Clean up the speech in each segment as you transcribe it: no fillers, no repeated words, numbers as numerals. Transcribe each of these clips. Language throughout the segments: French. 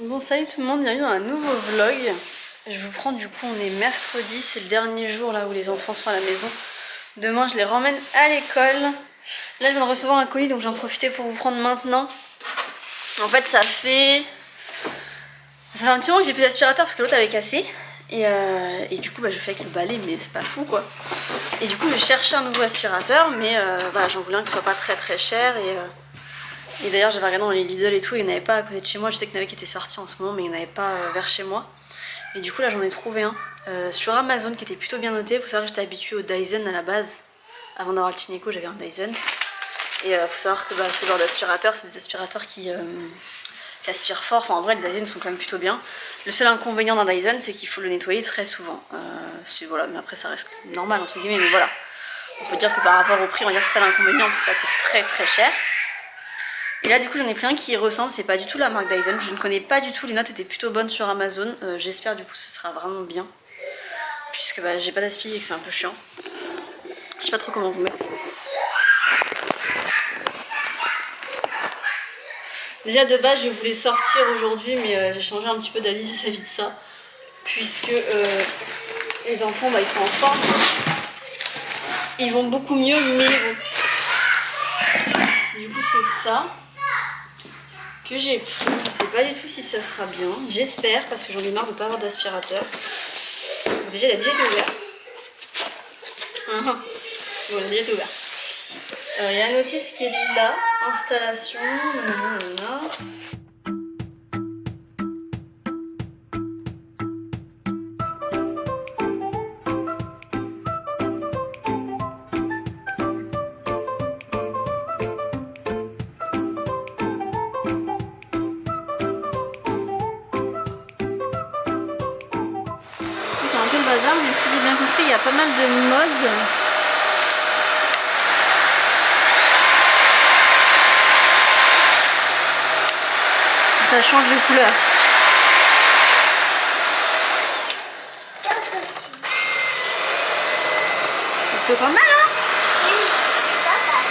Bon, salut tout le monde, bienvenue dans un nouveau vlog. Je vous prends, du coup, on est mercredi, c'est le dernier jour là où les enfants sont à la maison. Demain, je les ramène à l'école. Là, je viens de recevoir un colis, donc j'en profitais pour vous prendre maintenant. En fait, ça fait un petit moment que j'ai plus d'aspirateur parce que l'autre avait cassé. Et du coup, je fais avec le balai, mais c'est pas fou quoi. Et du coup, j'ai cherché un nouveau aspirateur, mais voilà, j'en voulais un qui soit pas très cher. Et d'ailleurs, j'avais regardé dans les Lidl et tout, il n'y en avait pas à côté de chez moi. Je sais qu'il y en avait qui étaient sortis en ce moment, mais il n'y en avait pas vers chez moi. Et du coup, là, j'en ai trouvé un sur Amazon qui était plutôt bien noté. Faut savoir que j'étais habituée au Dyson à la base. Avant d'avoir le Tineco, j'avais un Dyson. Et faut savoir que ce genre d'aspirateur, c'est des aspirateurs qui aspirent fort. Enfin, en vrai, les Dyson sont quand même plutôt bien. Le seul inconvénient d'un Dyson, c'est qu'il faut le nettoyer très souvent. Voilà, mais après, ça reste normal, entre guillemets. Mais voilà, on peut dire que par rapport au prix, on va dire que c'est ça l'inconvénient, parce que ça coûte très cher. Et là, du coup, j'en ai pris un qui ressemble. C'est pas du tout la marque Dyson. Je ne connais pas du tout. Les notes étaient plutôt bonnes sur Amazon. J'espère, du coup, ce sera vraiment bien. Puisque j'ai pas d'aspi et que c'est un peu chiant. Je sais pas trop comment vous mettre. Déjà de base je voulais sortir aujourd'hui, mais j'ai changé un petit peu d'avis vis-à-vis de ça. Puisque les enfants ils sont en forme. Ils vont beaucoup mieux, mais bon. Du coup c'est ça que j'ai pris. Je sais pas du tout si ça sera bien. J'espère, parce que j'en ai marre de pas avoir d'aspirateur. Bon, déjà il a déjà été ouvert. Bon, il a déjà été ouvert. Il y a la notice qui est là, installation, nanana. C'est un peu le bazar, mais si j'ai bien compris, il y a pas mal de modes. Ça change de couleur. C'est pas mal, hein? Oui, c'est pas mal.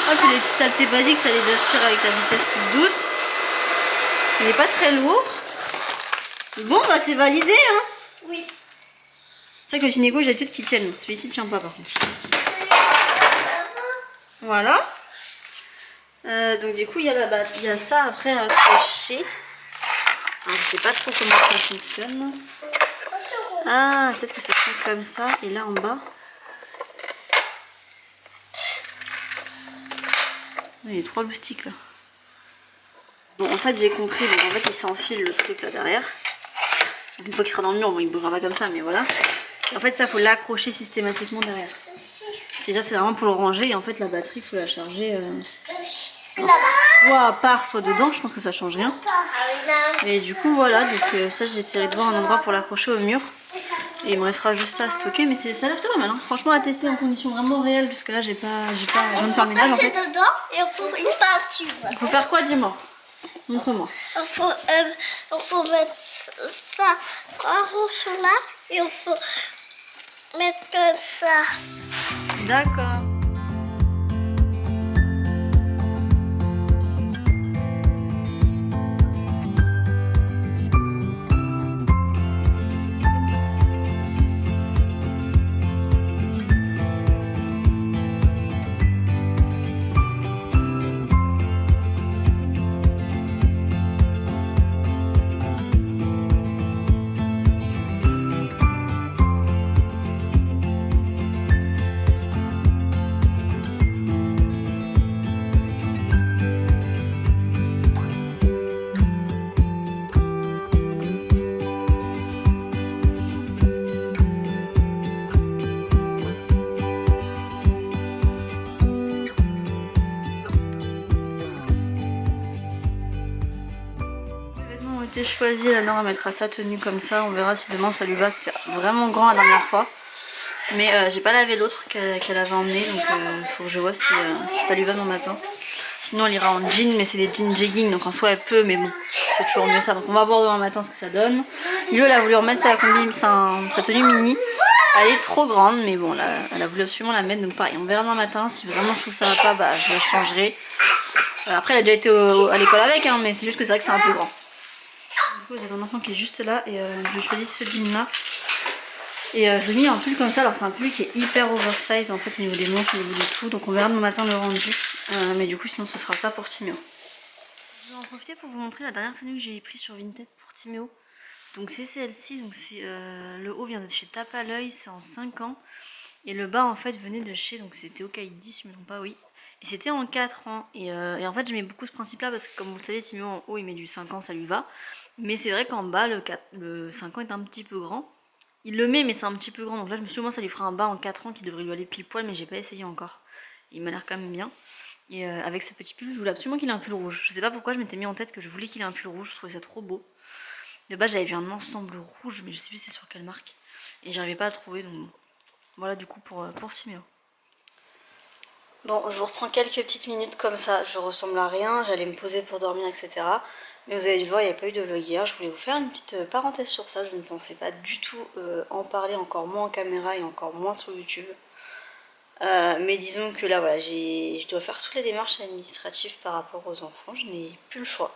Oh, puis les petites saletés basiques, ça les aspire avec la vitesse toute douce. Il n'est pas très lourd. Bon, c'est validé, hein? Oui. C'est vrai que le Tineco, j'ai l'habitude qu'il tienne. Celui-ci ne tient pas, par contre. Voilà. Donc du coup il y a ça après à accrocher. Alors, je sais pas trop comment ça fonctionne. Ah, peut-être que ça se fait comme ça. Et là en bas. Il y a 3 loustiques là. Bon, en fait j'ai compris. Donc en fait il s'enfile le truc là derrière. Donc, une fois qu'il sera dans le mur, bon, il ne bougera pas comme ça, mais voilà. Et en fait ça faut l'accrocher systématiquement derrière. Déjà c'est vraiment pour le ranger, et en fait la batterie il faut la charger soit à part soit dedans. Je pense que ça change rien, mais du coup voilà, donc ça j'essaierai de voir un endroit pour l'accrocher au mur, et il me restera juste ça à stocker. Mais ça a l'air pas mal, hein. Franchement à tester en conditions vraiment réelles, puisque là je viens de faire le ménage en fait. Dedans et il faut une peinture. Il faut faire quoi, dis-moi, montre-moi. Il faut mettre ça en rouge là et il faut mettre comme ça. D'accord. Choisi, la Nord mettra sa tenue comme ça, on verra si demain ça lui va. C'était vraiment grand la dernière fois, mais j'ai pas lavé l'autre qu'elle avait emmené, donc il faut que je vois si ça lui va demain matin. Sinon elle ira en jean, mais c'est des jeans jegging, donc en soi elle peut, mais bon c'est toujours mieux ça, donc on va voir demain matin ce que ça donne. Lui elle a voulu remettre sa tenue mini, Elle est trop grande, mais bon, là, elle a voulu absolument la mettre, donc pareil, on verra demain matin. Si vraiment je trouve que ça va pas, bah je la changerai. Après, elle a déjà été à l'école avec, hein, mais c'est juste que c'est vrai que c'est un peu grand. Du coup, vous avez un enfant qui est juste là, et je choisis ce jean là. Et je l'ai mis en pull comme ça, alors c'est un pull qui est hyper oversize en fait au niveau des manches, au niveau de tout, donc on verra demain matin le rendu. Mais du coup, sinon ce sera ça pour Timéo. Je vais en profiter pour vous montrer la dernière tenue que j'ai prise sur Vinted pour Timéo. Donc c'est celle-ci, donc c'est le haut vient de chez Tape à l'œil, c'est en 5 ans. Et le bas en fait venait de chez, donc c'était Okaïdi si je me trompe pas, oui. Et c'était en 4 ans. Et en fait j'aimais beaucoup ce principe là parce que comme vous le savez, Timéo en haut il met du 5 ans, ça lui va. Mais c'est vrai qu'en bas le 5 ans est un petit peu grand. Il le met mais c'est un petit peu grand, donc là je me suis dit moi ça lui fera un bas en 4 ans qui devrait lui aller pile poil, mais j'ai pas essayé encore. Il m'a l'air quand même bien. Et avec ce petit pull, je voulais absolument qu'il ait un pull rouge. Je sais pas pourquoi je m'étais mis en tête que je voulais qu'il ait un pull rouge, je trouvais ça trop beau. De base j'avais vu un ensemble rouge, mais je sais plus c'est sur quelle marque. Et j'arrivais pas à le trouver, donc bon. Voilà du coup pour Timéo. Bon, je vous reprends quelques petites minutes comme ça, je ressemble à rien, j'allais me poser pour dormir, etc. Mais vous avez dû le voir, il n'y a pas eu de vlog hier, je voulais vous faire une petite parenthèse sur ça, je ne pensais pas du tout en parler, encore moins en caméra et encore moins sur YouTube. Mais disons que là, voilà, je dois faire toutes les démarches administratives par rapport aux enfants, je n'ai plus le choix.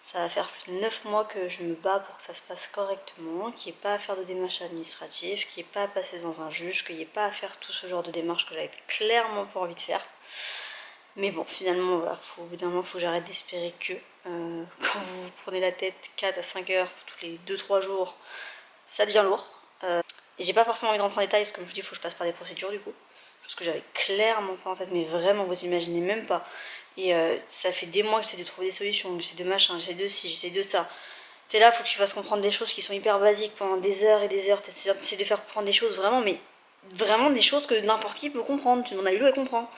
Ça va faire plus de 9 mois que je me bats pour que ça se passe correctement, qu'il n'y ait pas à faire de démarches administratives, qu'il n'y ait pas à passer devant un juge, qu'il n'y ait pas à faire tout ce genre de démarches que j'avais clairement pas envie de faire. Mais bon, finalement, voilà, au bout d'un moment, il faut que j'arrête d'espérer que quand vous prenez la tête 4 à 5 heures tous les 2-3 jours, ça devient lourd. Et j'ai pas forcément envie de rentrer en détail parce que comme je vous dis, il faut que je passe par des procédures du coup. Chose que j'avais clairement pas en tête, mais vraiment, vous imaginez même pas. Et ça fait des mois que j'essaie de trouver des solutions, j'essaie de machin, j'essaie de ci, j'essaie de ça. T'es là, faut que tu fasses comprendre des choses qui sont hyper basiques pendant des heures et des heures. T'essaies de faire comprendre des choses vraiment, mais vraiment des choses que n'importe qui peut comprendre. Tu demandes à Hulot, elle comprend.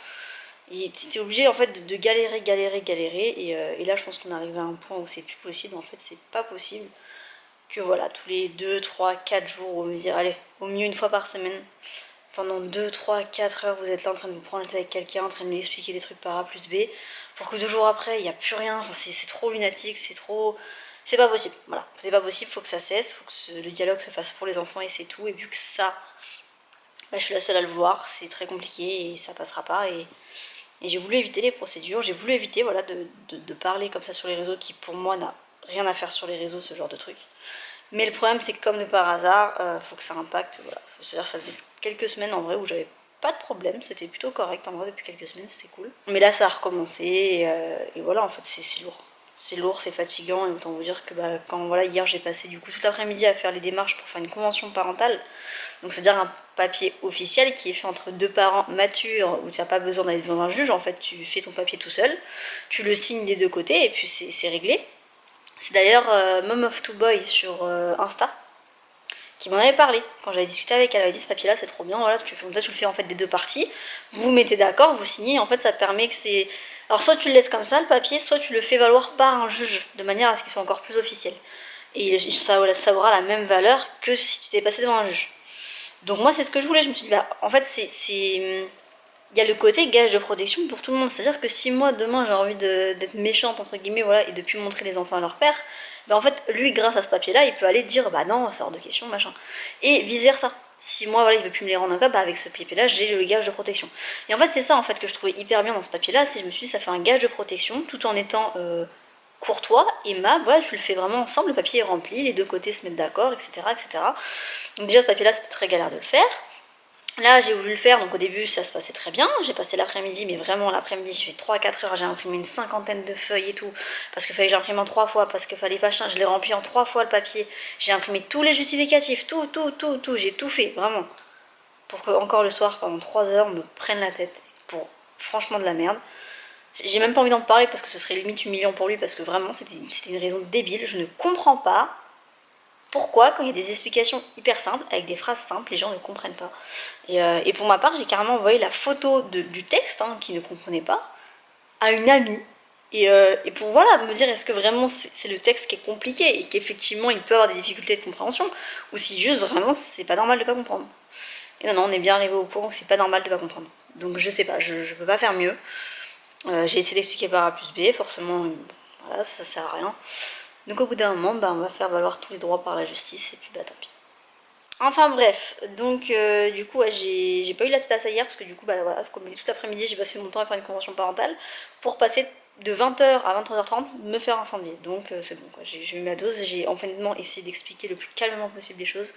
Et t'es obligé en fait de galérer. Et là, je pense qu'on arrive à un point où c'est plus possible. En fait, c'est pas possible que voilà, tous les 2, 3, 4 jours, on me dire, allez, au mieux une fois par semaine, pendant 2, 3, 4 heures, vous êtes là en train de vous prendre la tête avec quelqu'un, en train de lui expliquer des trucs par A plus B, pour que 2 jours après, il n'y a plus rien. Enfin, c'est trop lunatique, c'est trop... C'est pas possible, voilà. C'est pas possible, faut que ça cesse, faut que le dialogue se fasse pour les enfants et c'est tout. Et vu que ça, bah, je suis la seule à le vouloir, c'est très compliqué et ça passera pas. Et j'ai voulu éviter les procédures, j'ai voulu éviter voilà, de parler comme ça sur les réseaux qui pour moi n'a rien à faire sur les réseaux, ce genre de truc. Mais le problème c'est que comme de par hasard, faut que ça impacte, voilà. C'est-à-dire ça faisait quelques semaines en vrai où j'avais pas de problème, c'était plutôt correct en vrai depuis quelques semaines, c'était cool. Mais là ça a recommencé et voilà en fait c'est lourd. C'est lourd, c'est fatigant et autant vous dire que bah, quand voilà hier j'ai passé du coup tout l'après-midi à faire les démarches pour faire une convention parentale. Donc c'est-à-dire un papier officiel qui est fait entre deux parents matures où tu n'as pas besoin d'aller devant un juge, en fait tu fais ton papier tout seul, tu le signes des deux côtés et puis c'est réglé. C'est d'ailleurs Mom of Two Boys sur Insta qui m'en avait parlé. Quand j'avais discuté avec elle, elle avait dit ce papier là c'est trop bien, voilà, tu le fais en fait des deux parties, vous vous mettez d'accord, vous signez, en fait ça permet que c'est... Alors soit tu le laisses comme ça le papier, soit tu le fais valoir par un juge, de manière à ce qu'il soit encore plus officiel. Et ça aura la même valeur que si tu t'es passé devant un juge. Donc moi c'est ce que je voulais, je me suis dit bah en fait il y a le côté gage de protection pour tout le monde, c'est à dire que si moi demain j'ai envie d'être méchante entre guillemets voilà et de plus montrer les enfants à leur père, bah en fait lui grâce à ce papier là il peut aller dire bah non c'est hors de question machin, et vice versa. Si moi voilà il veut plus me les rendre en cas, bah avec ce papier là j'ai le gage de protection. Et en fait c'est ça en fait que je trouvais hyper bien dans ce papier là, si je me suis dit ça fait un gage de protection tout en étant courtois, aimable, voilà, tu le fais vraiment ensemble, le papier est rempli, les deux côtés se mettent d'accord, etc., etc. Donc déjà ce papier là c'était très galère de le faire. Là j'ai voulu le faire, donc au début ça se passait très bien, j'ai passé l'après-midi, mais vraiment l'après-midi j'ai fait 3-4 heures, j'ai imprimé une cinquantaine de feuilles et tout, parce qu'il fallait que j'imprime en 3 fois, parce qu'il fallait pas changer, je l'ai rempli en 3 fois le papier, j'ai imprimé tous les justificatifs, tout, j'ai tout fait, vraiment, pour que encore le soir pendant 3 heures on me prenne la tête, pour franchement de la merde. J'ai même pas envie d'en parler parce que ce serait limite humiliant pour lui, parce que vraiment c'était une raison débile, je ne comprends pas pourquoi, quand il y a des explications hyper simples, avec des phrases simples, les gens ne comprennent pas. Et pour ma part, j'ai carrément envoyé la photo du texte, hein, qui ne comprenait pas, à une amie. Et pour voilà, me dire est-ce que vraiment c'est le texte qui est compliqué et qu'effectivement il peut avoir des difficultés de compréhension, ou si juste vraiment c'est pas normal de pas comprendre. Et non, on est bien arrivé au point où c'est pas normal de pas comprendre. Donc je sais pas, je peux pas faire mieux. J'ai essayé d'expliquer par A plus B, forcément, voilà, ça sert à rien. Donc au bout d'un moment, bah, on va faire valoir tous les droits par la justice et puis bah tant pis. Enfin bref, donc du coup ouais, j'ai pas eu la tête à ça hier parce que du coup bah voilà, comme je dis, tout l'après-midi j'ai passé mon temps à faire une convention parentale pour passer de 20h à 23h30 me faire incendier. Donc c'est bon quoi, j'ai eu ma dose, j'ai enfin essayé d'expliquer le plus calmement possible les choses,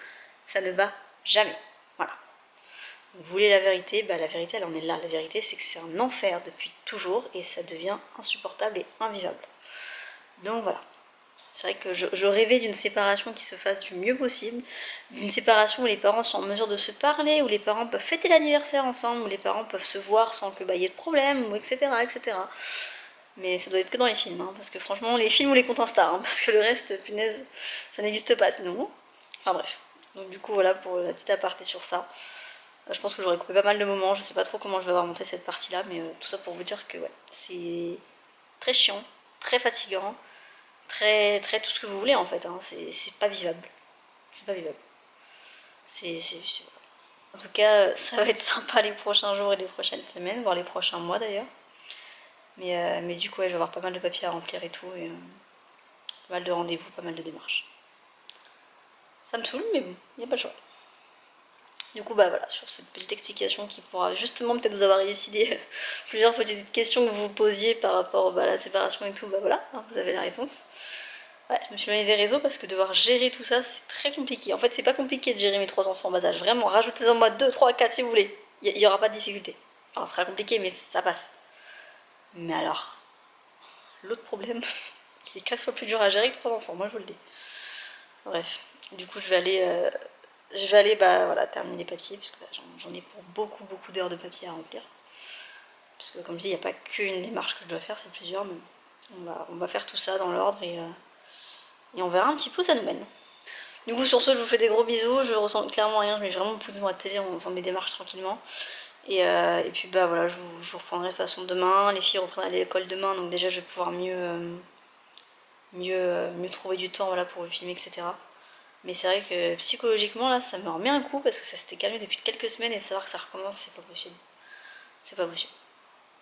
ça ne va jamais. Voilà. Vous voulez la vérité, bah la vérité elle en est là, la vérité c'est que c'est un enfer depuis toujours et ça devient insupportable et invivable. Donc voilà. C'est vrai que je rêvais d'une séparation qui se fasse du mieux possible, d'une séparation où les parents sont en mesure de se parler, où les parents peuvent fêter l'anniversaire ensemble, où les parents peuvent se voir sans que bah, y ait de problème, ou etc., etc. Mais ça doit être que dans les films, hein, parce que franchement, les films ou les comptes Insta, hein, parce que le reste, punaise, ça n'existe pas sinon. Enfin bref. Donc du coup, voilà pour la petite aparté sur ça. Je pense que j'aurais coupé pas mal de moments, je sais pas trop comment je vais avoir monté cette partie-là, mais tout ça pour vous dire que ouais, c'est très chiant, très fatigant, très tout ce que vous voulez en fait, hein. C'est pas vivable. C'est pas vivable. Voilà. En tout cas, ça va être sympa les prochains jours et les prochaines semaines, voire les prochains mois d'ailleurs. Mais du coup, ouais, je vais avoir pas mal de papiers à remplir et tout, et pas mal de rendez-vous, pas mal de démarches. Ça me saoule, mais bon, il n'y a pas le choix. Du coup, bah voilà, sur cette petite explication qui pourra justement peut-être vous avoir élucidé plusieurs petites questions que vous vous posiez par rapport à la séparation et tout, bah voilà, hein, vous avez la réponse. Ouais, je me suis mis des réseaux parce que devoir gérer tout ça, c'est très compliqué. En fait, c'est pas compliqué de gérer mes 3 enfants en bas âge. Vraiment, rajoutez-en moi 2, 3, 4 si vous voulez. Il n'y aura pas de difficulté. Alors, ce sera compliqué, mais ça passe. Mais alors, l'autre problème, il est 4 fois plus dur à gérer que 3 enfants, moi je vous le dis. Bref, du coup, je vais aller bah, voilà, terminer les papiers, parce que bah, j'en ai pour beaucoup d'heures de papier à remplir. Parce que, comme je dis, il n'y a pas qu'une démarche que je dois faire, c'est plusieurs, mais on va faire tout ça dans l'ordre et on verra un petit peu où ça nous mène. Du coup, sur ce, je vous fais des gros bisous. Je ressens clairement rien. Je vais vraiment me poser devant la télé en faisant mes démarches tranquillement. Et puis, bah voilà, je vous reprendrai de toute façon demain. Les filles reprennent à l'école demain, donc déjà, je vais pouvoir mieux trouver du temps voilà, pour vous filmer, etc. Mais c'est vrai que psychologiquement, là, ça me remet un coup parce que ça s'était calmé depuis quelques semaines et savoir que ça recommence, c'est pas possible. C'est pas possible.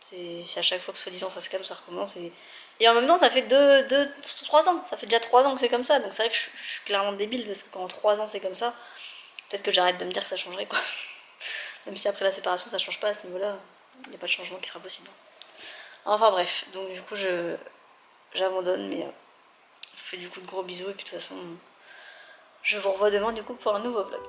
C'est à chaque fois que soi-disant ça se calme, ça recommence. Et en même temps, ça fait 3 ans. Ça fait déjà 3 ans que c'est comme ça. Donc c'est vrai que je suis clairement débile parce que quand 3 ans c'est comme ça, peut-être que j'arrête de me dire que ça changerait quoi. Même si après la séparation ça change pas à ce niveau-là, il n'y a pas de changement qui sera possible. Enfin bref, donc du coup j'abandonne, mais je vous fais du coup de gros bisous et puis de toute façon je vous revois demain du coup pour un nouveau vlog.